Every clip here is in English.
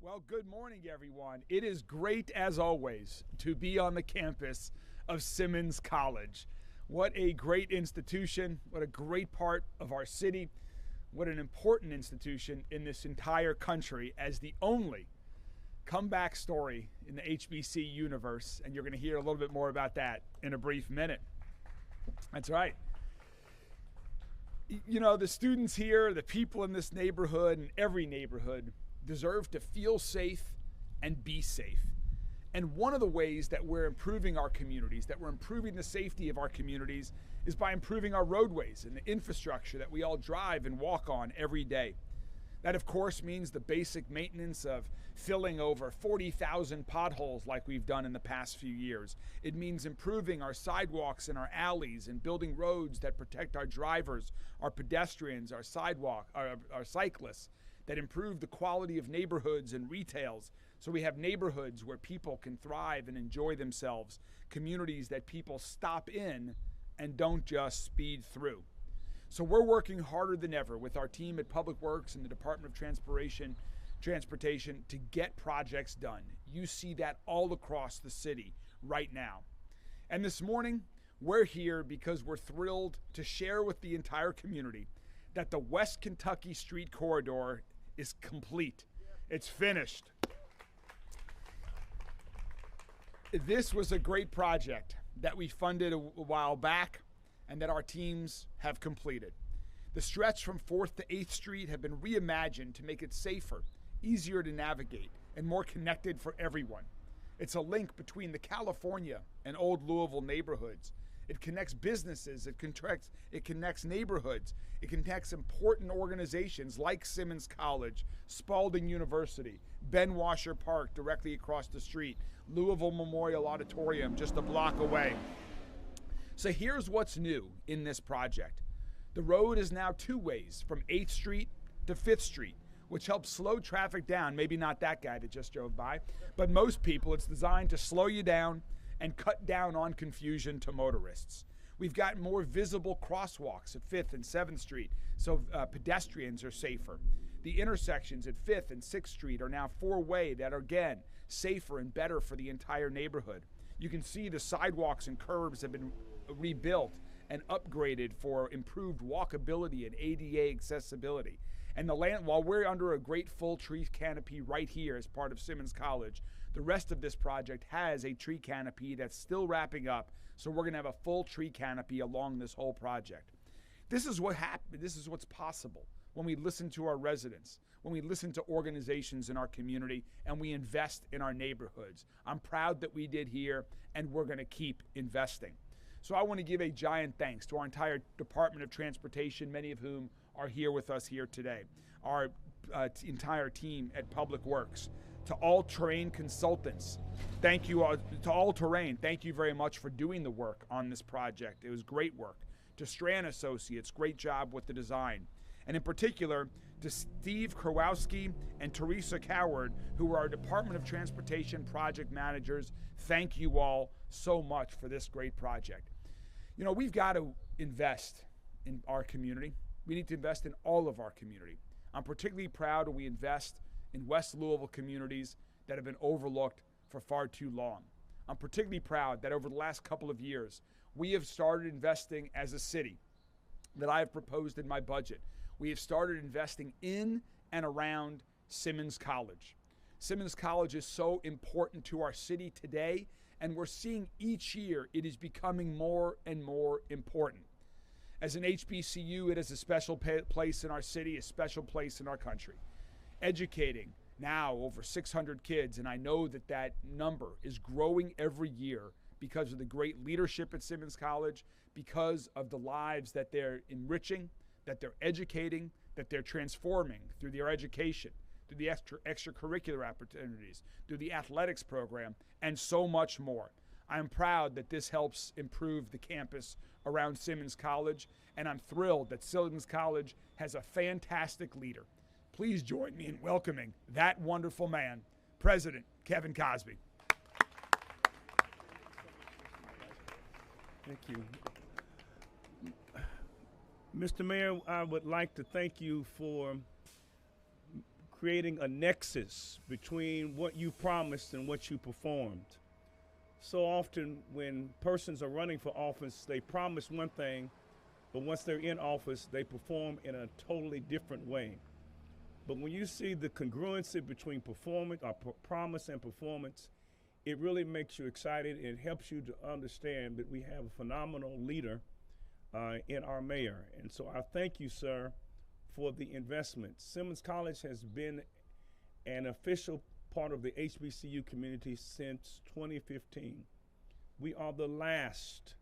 Well, good morning, everyone. It is great, as always, to be on the campus of Simmons College. What a great institution, what a great part of our city, what an important institution in this entire country as the only comeback story in the HBC universe. And you're going to hear a little bit more about that in a brief minute. That's right. You know, the students here, the people in this neighborhood and every neighborhood deserve to feel safe and be safe. And one of the ways that we're improving our communities, that we're improving the safety of our communities, is by improving our roadways and the infrastructure that we all drive and walk on every day. That, of course, means the basic maintenance of filling over 40,000 potholes like we've done in the past few years. It means improving our sidewalks and our alleys and building roads that protect our drivers, our pedestrians, our cyclists, that improve the quality of neighborhoods and retails, so we have neighborhoods where people can thrive and enjoy themselves, communities that people stop in and don't just speed through. So we're working harder than ever with our team at Public Works and the Department of Transportation to get projects done. You see that all across the city right now. And this morning, we're here because we're thrilled to share with the entire community that the West Kentucky Street Corridor is complete. It's finished. This was a great project that we funded a while back and that our teams have completed. The stretch from 4th to 8th Street have been reimagined to make it safer, easier to navigate, and more connected for everyone. It's a link between the California and Old Louisville neighborhoods. It connects businesses, it connects neighborhoods, it connects important organizations like Simmons College, Spalding University, Ben Washer Park directly across the street, Louisville Memorial Auditorium just a block away. So here's what's new in this project. The road is now 2 ways from 8th Street to 5th Street, which helps slow traffic down. Maybe not that guy that just drove by, but most people, it's designed to slow you down and cut down on confusion to motorists. We've got more visible crosswalks at 5th and 7th Street, so pedestrians are safer. The intersections at 5th and 6th Street are now 4-way that are, again, safer and better for the entire neighborhood. You can see the sidewalks and curbs have been rebuilt and upgraded for improved walkability and ADA accessibility. And while we're under a great full tree canopy right here as part of Simmons College, the rest of this project has a tree canopy that's still wrapping up, so we're going to have a full tree canopy along this whole project. This is what happened. This is what's possible when we listen to our residents, when we listen to organizations in our community, and we invest in our neighborhoods. I'm proud that we did here, and we're going to keep investing. So I want to give a giant thanks to our entire Department of Transportation, many of whom are here with us here today, our entire team at Public Works, to All Terrain Consultants. Thank you all, to All Terrain. Thank you very much for doing the work on this project. It was great work. To Strand Associates, great job with the design. And in particular, to Steve Krowowski and Teresa Coward, who are our Department of Transportation project managers. Thank you all so much for this great project. You know, we've got to invest in our community. We need to invest in all of our community. I'm particularly proud when we invest in West Louisville communities that have been overlooked for far too long. I'm particularly proud that over the last couple of years, we have started investing as a city that I have proposed in my budget. We have started investing in and around Simmons College. Simmons College is so important to our city today, and we're seeing each year it is becoming more and more important. As an HBCU, it has a special place in our city, a special place in our country. Educating now over 600 kids, and I know that that number is growing every year because of the great leadership at Simmons College, because of the lives that they're enriching, that they're educating, that they're transforming through their education, through the extracurricular opportunities, through the athletics program, and so much more. I'm proud that this helps improve the campus around Simmons College, and I'm thrilled that Simmons College has a fantastic leader. Please join me in welcoming that wonderful man, President Kevin Cosby. Thank you. Mr. Mayor, I would like to thank you for creating a nexus between what you promised and what you performed. So often when persons are running for office, they promise one thing, but once they're in office, they perform in a totally different way. But when you see the congruency between performance, or promise and performance, it really makes you excited. It helps you to understand that we have a phenomenal leader in our mayor. And so I thank you, sir, for the investment. Simmons College has been an official part of the HBCU community since 2015. We are the last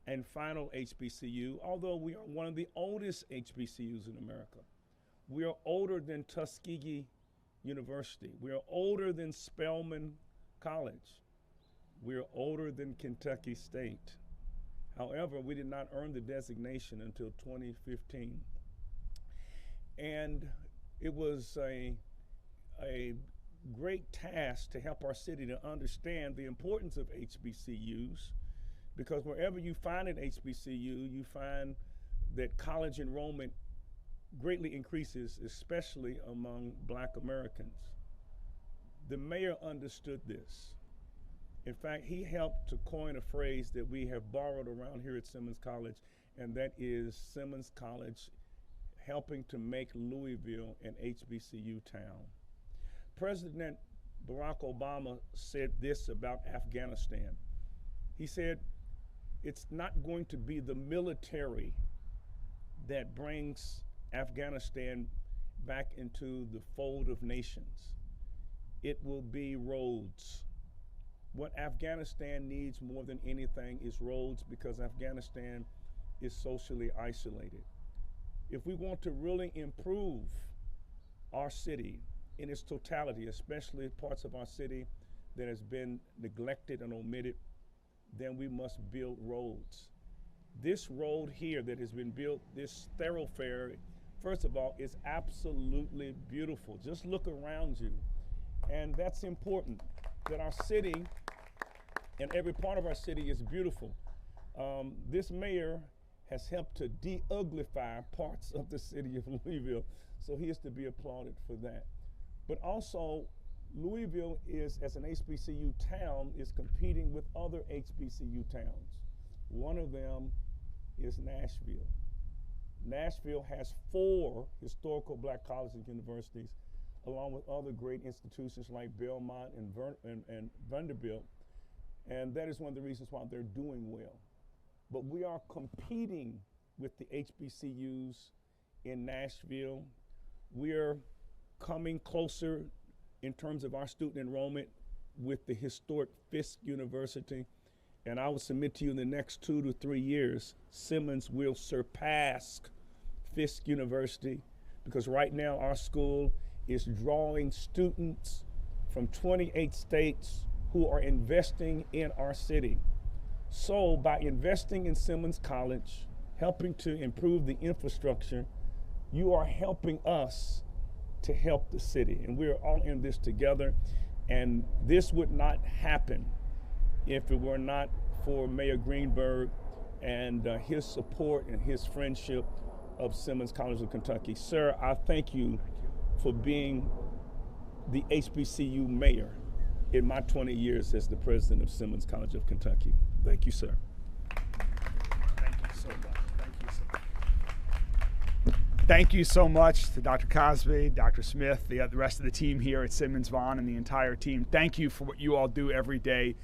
and final HBCU, although we are one of the oldest HBCUs in America. We are older than Tuskegee University. We are older than Spelman College. We are older than Kentucky State. However, we did not earn the designation until 2015. And it was a great task to help our city to understand the importance of HBCUs, because wherever you find an HBCU, you find that college enrollment greatly increases, especially among Black Americans. The mayor understood this. In fact, he helped to coin a phrase that we have borrowed around here at Simmons College, and that is Simmons College helping to make Louisville an HBCU town. President Barack Obama said this about Afghanistan. He said, it's not going to be the military that brings Afghanistan back into the fold of nations. It will be roads. What Afghanistan needs more than anything is roads, because Afghanistan is socially isolated. If we want to really improve our city in its totality, especially parts of our city that has been neglected and omitted, then we must build roads. This road here that has been built, this thoroughfare, first of all, is absolutely beautiful. Just look around you. And that's important, that our city and every part of our city is beautiful. This mayor has helped to de-uglify parts of the city of Louisville, so he is to be applauded for that. But also, Louisville is, as an HBCU town, is competing with other HBCU towns. One of them is Nashville. Nashville has 4 historical Black colleges and universities, along with other great institutions like Belmont and Vanderbilt, and that is one of the reasons why they're doing well. But we are competing with the HBCUs in Nashville. We're coming closer in terms of our student enrollment with the historic Fisk University, and I will submit to you in the next 2 to 3 years, Simmons will surpass Fisk University, because right now our school is drawing students from 28 states who are investing in our city. So by investing in Simmons College, helping to improve the infrastructure, you are helping us to help the city. And we're all in this together. And this would not happen if it were not for Mayor Greenberg and his support and his friendship of Simmons College of Kentucky. Sir, I thank you for being the HBCU mayor in my 20 years as the president of Simmons College of Kentucky. Thank you, sir. Thank you so much. Thank you so much. Thank you so much to Dr. Cosby, Dr. Smith, the rest of the team here at Simmons Vaughn, and the entire team. Thank you for what you all do every day.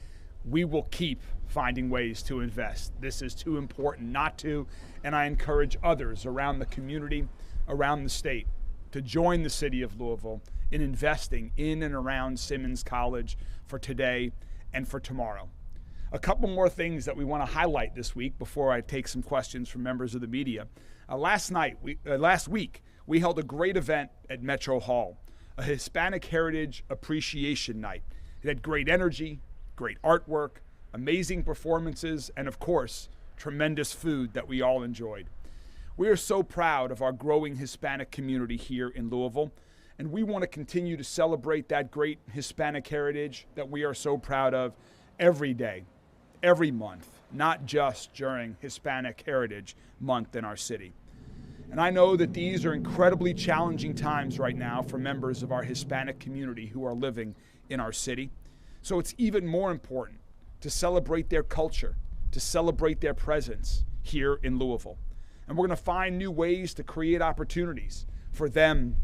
We will keep finding ways to invest. This is too important not to, and I encourage others around the community, around the state, to join the city of Louisville in investing in and around Simmons College for today and for tomorrow. A couple more things that we want to highlight this week before I take some questions from members of the media. Last week, we held a great event at Metro Hall, a Hispanic Heritage Appreciation Night. It had great energy, great artwork, amazing performances, and of course, tremendous food that we all enjoyed. We are so proud of our growing Hispanic community here in Louisville, and we want to continue to celebrate that great Hispanic heritage that we are so proud of every day, every month, not just during Hispanic Heritage Month in our city. And I know that these are incredibly challenging times right now for members of our Hispanic community who are living in our city. So it's even more important to celebrate their culture, to celebrate their presence here in Louisville. And we're going to find new ways to create opportunities for them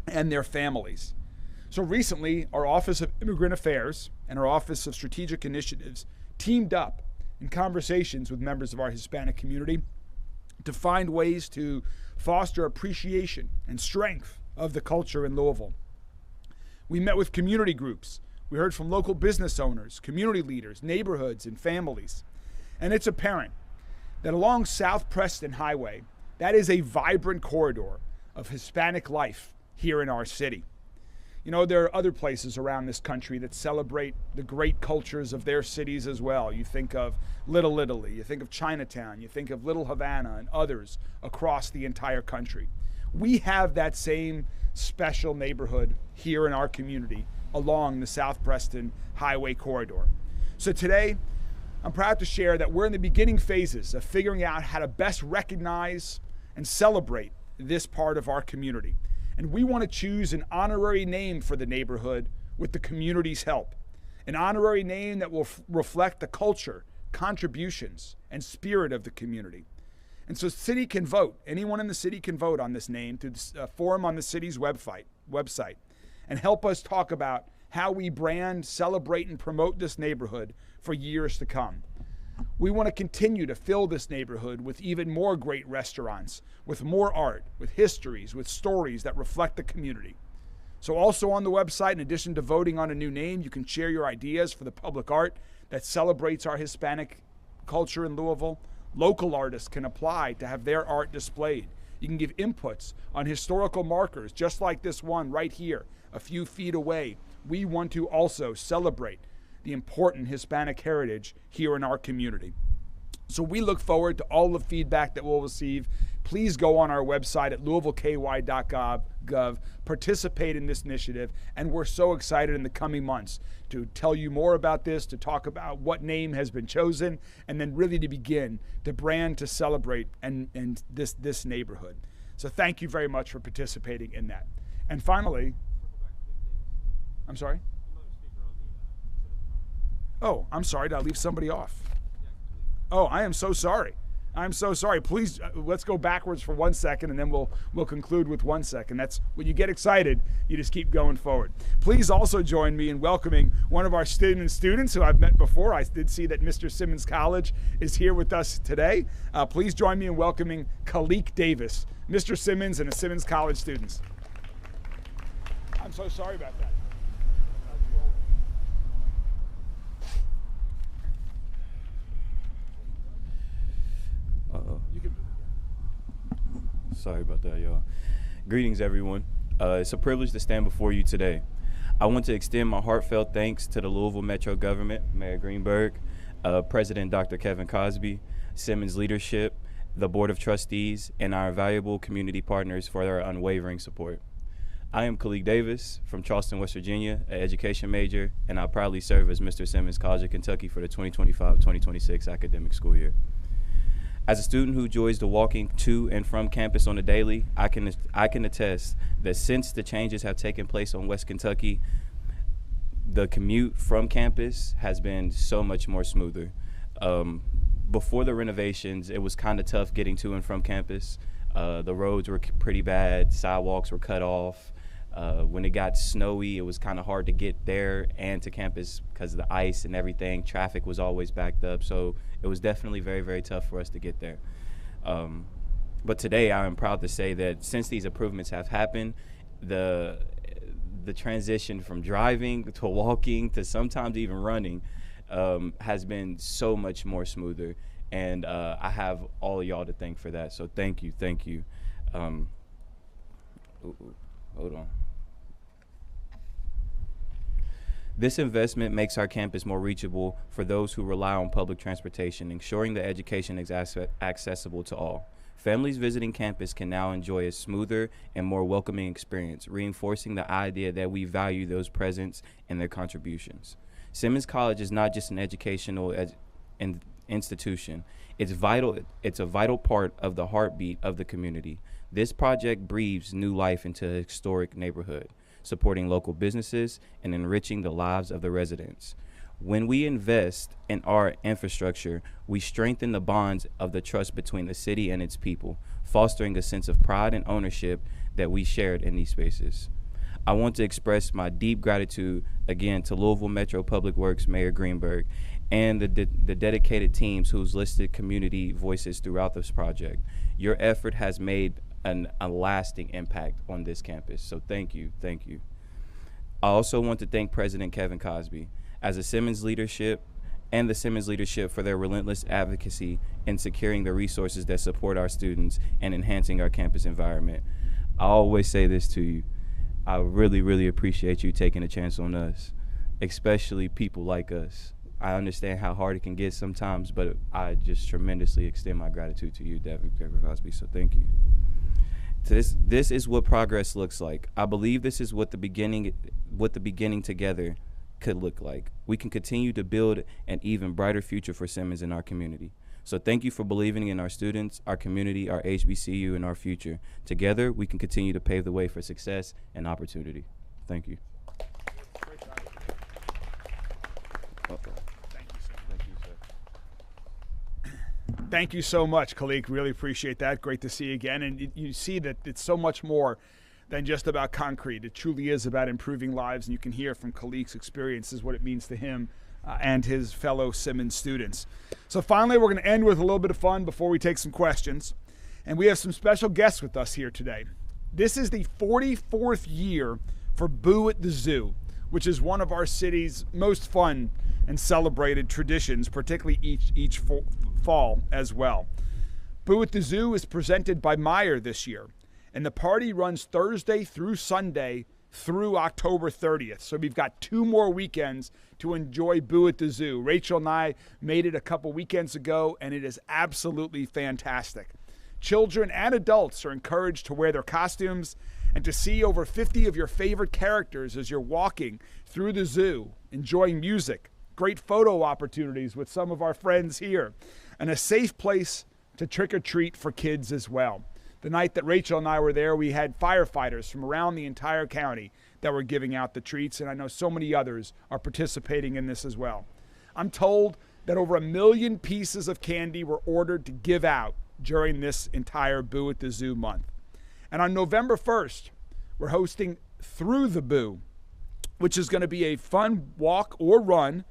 and their families. So recently, our Office of Immigrant Affairs and our Office of Strategic Initiatives teamed up in conversations with members of our Hispanic community to find ways to foster appreciation and strength of the culture in Louisville. We met with community groups. We heard from local business owners, community leaders, neighborhoods, and families. And it's apparent that along South Preston Highway, that is a vibrant corridor of Hispanic life here in our city. You know, there are other places around this country that celebrate the great cultures of their cities as well. You think of Little Italy, you think of Chinatown, you think of Little Havana, and others across the entire country. We have that same special neighborhood here in our community along the South Preston Highway corridor. So today, I'm proud to share that we're in the beginning phases of figuring out how to best recognize and celebrate this part of our community. And we want to choose an honorary name for the neighborhood with the community's help. An honorary name that will reflect the culture, contributions, and spirit of the community. And so the city can vote. Anyone in the city can vote on this name through the forum on the city's website and help us talk about how we brand, celebrate, and promote this neighborhood for years to come. We want to continue to fill this neighborhood with even more great restaurants, with more art, with histories, with stories that reflect the community. So also on the website, in addition to voting on a new name, you can share your ideas for the public art that celebrates our Hispanic culture in Louisville. Local artists can apply to have their art displayed. You can give inputs on historical markers, just like this one right here, a few feet away. We want to also celebrate the important Hispanic heritage here in our community. So we look forward to all the feedback that we'll receive. Please go on our website at louisvilleky.gov, participate in this initiative, and we're so excited in the coming months to tell you more about this, to talk about what name has been chosen, and then really to begin to brand, to celebrate and this neighborhood. So thank you very much for participating in that. And finally, I'm sorry? Oh, I'm sorry, did I leave somebody off? Oh, I am so sorry. I'm so sorry. Please, let's go backwards for 1 second, and then we'll conclude with 1 second. That's when you get excited, you just keep going forward. Please also join me in welcoming one of our students who I've met before. I did see that Mr. Simmons College is here with us today. Please join me in welcoming Khalik Davis, Mr. Simmons and the Simmons College students. I'm so sorry about that. Sorry about that, y'all. Greetings, everyone. It's a privilege to stand before you today. I want to extend my heartfelt thanks to the Louisville Metro government, Mayor Greenberg, President Dr. Kevin Cosby, Simmons leadership, the Board of Trustees, and our valuable community partners for their unwavering support. I am Khalik Davis from Charleston, West Virginia, an education major, and I proudly serve as Mr. Simmons College of Kentucky for the 2025-2026 academic school year. As a student who enjoys the walking to and from campus on a daily, I can attest that since the changes have taken place on West Kentucky, the commute from campus has been so much more smoother. Before the renovations, it was kind of tough getting to and from campus. The roads were pretty bad, sidewalks were cut off. When it got snowy, it was kind of hard to get there and to campus because of the ice and everything. Traffic was always backed up, so it was definitely very, very tough for us to get there. But today, I am proud to say that since these improvements have happened, the transition from driving to walking to sometimes even running has been so much more smoother. And I have all of y'all to thank for that. So thank you, thank you. Hold on. This investment makes our campus more reachable for those who rely on public transportation, ensuring that education is accessible to all. Families visiting campus can now enjoy a smoother and more welcoming experience, reinforcing the idea that we value those presents and their contributions. Simmons College is not just an educational institution. It's a vital part of the heartbeat of the community. This project breathes new life into a historic neighborhood, supporting local businesses and enriching the lives of the residents. When we invest in our infrastructure, we strengthen the bonds of the trust between the city and its people, fostering a sense of pride and ownership that we shared in these spaces. I want to express my deep gratitude again to Louisville Metro Public Works Mayor Greenberg and the dedicated teams who's listed community voices throughout this project. Your effort has made a lasting impact on this campus, so thank you, thank you. I also want to thank President Kevin Cosby as a Simmons leadership and the Simmons leadership for their relentless advocacy in securing the resources that support our students and enhancing our campus environment. I always say this to you. I really, really appreciate you taking a chance on us, especially people like us. I understand how hard it can get sometimes, but I just tremendously extend my gratitude to you, Kevin Cosby, so thank you. This is what progress looks like. I believe this is what the beginning together could look like. We can continue to build an even brighter future for Simmons and our community. So thank you for believing in our students, our community, our HBCU, and our future. Together, we can continue to pave the way for success and opportunity. Thank you. Thank you so much, Khalik. Really appreciate that. Great to see you again. And you see that it's so much more than just about concrete. It truly is about improving lives, and you can hear from Khalik's experiences what it means to him and his fellow Simmons students. So finally, we're going to end with a little bit of fun before we take some questions. And we have some special guests with us here today. This is the 44th year for Boo at the Zoo, which is one of our city's most fun and celebrated traditions, particularly each fall as well. Boo at the Zoo is presented by Meyer this year, and the party runs Thursday through Sunday through October 30th. So we've got 2 more weekends to enjoy Boo at the Zoo. Rachel and I made it a couple weekends ago, and it is absolutely fantastic. Children and adults are encouraged to wear their costumes and to see over 50 of your favorite characters as you're walking through the zoo, enjoying music, great photo opportunities with some of our friends here, and a safe place to trick or treat for kids as well. The night that Rachel and I were there, we had firefighters from around the entire county that were giving out the treats, and I know so many others are participating in this as well. I'm told that over 1 million pieces of candy were ordered to give out during this entire Boo at the Zoo month. And on November 1st, we're hosting Through the Boo, which is going to be a fun walk or run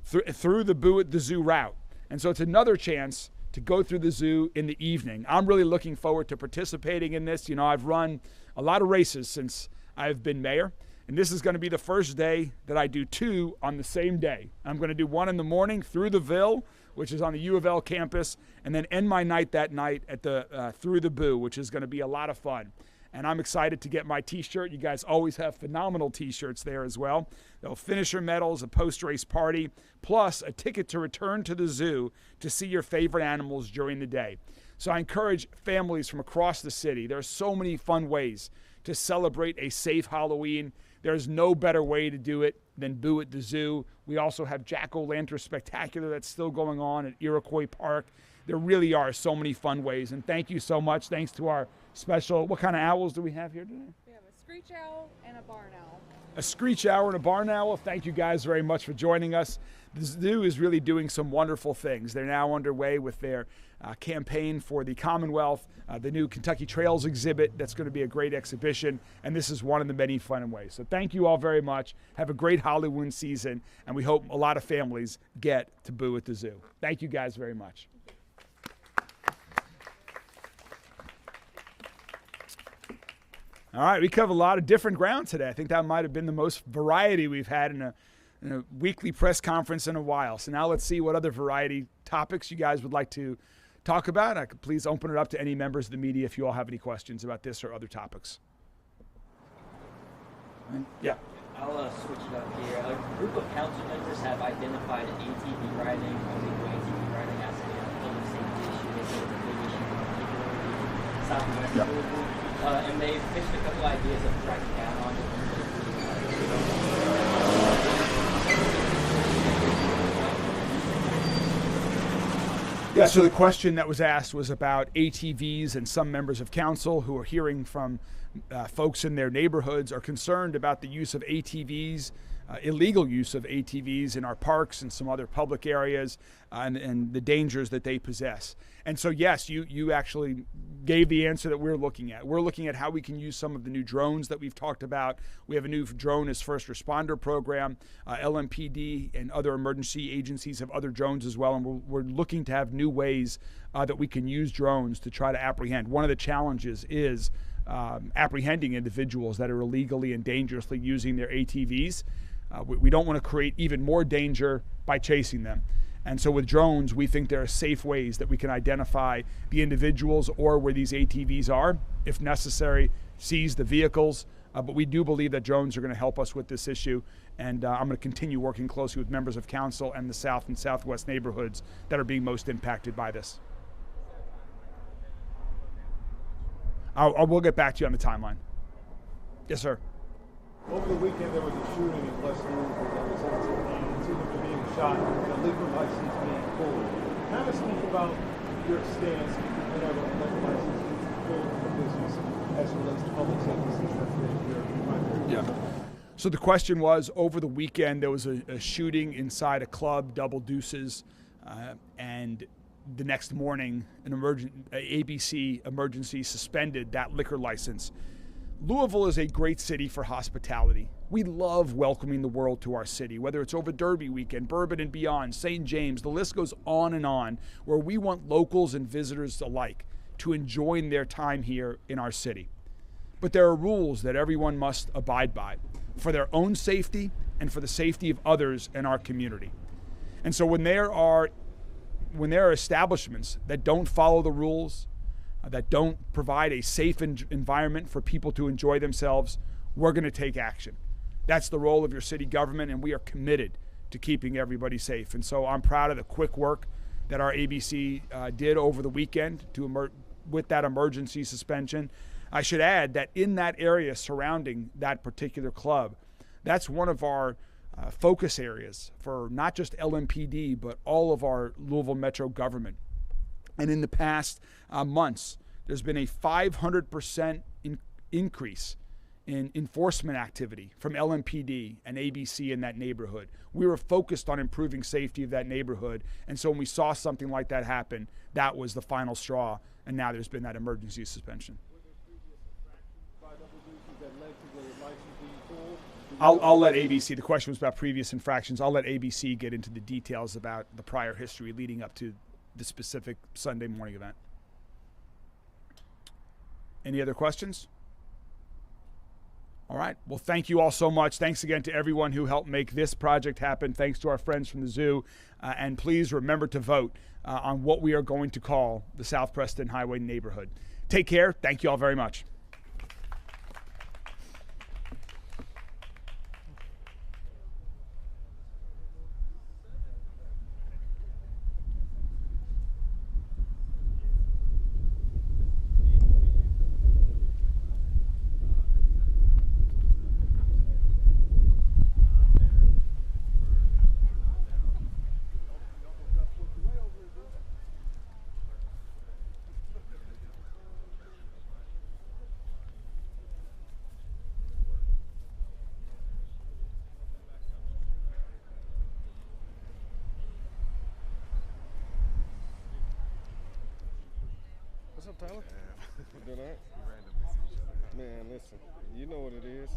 through the Boo at the Zoo route. And so it's another chance to go through the zoo in the evening. I'm really looking forward to participating in this. You know, I've run a lot of races since I've been mayor, and this is going to be the first day that I do 2 on the same day. I'm going to do 1 in the morning through the Ville, which is on the U of L campus, and then end my night that night at the Through the Boo, which is going to be a lot of fun. And I'm excited to get my t-shirt. You guys always have phenomenal t-shirts there as well. They'll finisher medals, a post-race party, plus a ticket to return to the zoo to see your favorite animals during the day. So I encourage families from across the city. There are so many fun ways to celebrate a safe Halloween. There's no better way to do it than Boo at the Zoo. We also have Jack-O-Lantern Spectacular that's still going on at Iroquois Park. There really are so many fun ways. And thank you so much. Thanks to our special, what kind of owls do we have here today? We have a screech owl and a barn owl. A screech owl and a barn owl. Thank you guys very much for joining us. The zoo is really doing some wonderful things. They're now underway with their campaign for the Commonwealth, the new Kentucky Trails exhibit. That's going to be a great exhibition, and this is one of the many fun ways. So thank you all very much. Have a great Halloween season, and we hope a lot of families get to Boo at the Zoo. Thank you guys very much. All right, we covered a lot of different ground today. I think that might have been the most variety we've had in a weekly press conference in a while. So now let's see what other variety topics you guys would like to talk about. I could please open it up to any members of the media if you all have any questions about this or other topics. Yeah. I'll switch it up here. A group of council members have identified ATV riding, illegal ATV riding as a public safety issue. They say it's a big issue, particularly in southwest Louisville. And they pitched a couple ideas of cracking down on it. Yeah, so the question that was asked was about ATVs, and some members of council who are hearing from folks in their neighborhoods are concerned about the use of ATVs, illegal use of ATVs in our parks and some other public areas, and the dangers that they possess. And so, yes, you actually gave the answer that we're looking at. We're looking at how we can use some of the new drones that we've talked about. We have a new drone as first responder program. LMPD and other emergency agencies have other drones as well, and we're looking to have new ways that we can use drones to try to apprehend. One of the challenges is apprehending individuals that are illegally and dangerously using their ATVs. We don't want to create even more danger by chasing them. And so with drones, we think there are safe ways that we can identify the individuals or where these ATVs are, if necessary, seize the vehicles. But we do believe that drones are going to help us with this issue. And I'm going to continue working closely with members of council and the South and Southwest neighborhoods that are being most impacted by this. We'll get back to you on the timeline. Yes, sir. Over the weekend, there was a shooting in West Louisville that resulted in 2 people being shot and a liquor license being pulled. Kind of speak about your stance whenever a liquor license is pulled from business as it relates to public safety, since that's your primary. Yeah. So the question was, over the weekend, there was a shooting inside a club, Double Deuces, and the next morning, an ABC emergency suspended that liquor license. Louisville is a great city for hospitality. We love welcoming the world to our city, whether it's over Derby weekend, Bourbon and beyond, St. James, the list goes on, where we want locals and visitors alike to enjoy their time here in our city. But there are rules that everyone must abide by for their own safety and for the safety of others in our community. And so when there are establishments that don't follow the rules, that don't provide a safe environment for people to enjoy themselves, we're going to take action. That's the role of your city government, and we are committed to keeping everybody safe. And so I'm proud of the quick work that our ABC did over the weekend with that emergency suspension. I should add that in that area surrounding that particular club, that's one of our focus areas for not just LMPD, but all of our Louisville Metro government. And in the past months, there's been a 500% increase in enforcement activity from LMPD and ABC in that neighborhood. We were focused on improving safety of that neighborhood. And so when we saw something like that happen, that was the final straw. And now there's been that emergency suspension. I'll let ABC, the question was about previous infractions. I'll let ABC get into the details about the prior history leading up to the specific Sunday morning event. Any other questions? All right. Well, thank you all so much. Thanks again to everyone who helped make this project happen. Thanks to our friends from the zoo. And please remember to vote on what we are going to call the South Preston Highway neighborhood. Take care. Thank you all very much. What's up, Tyler? Doing all right? Man, listen, you know what it is.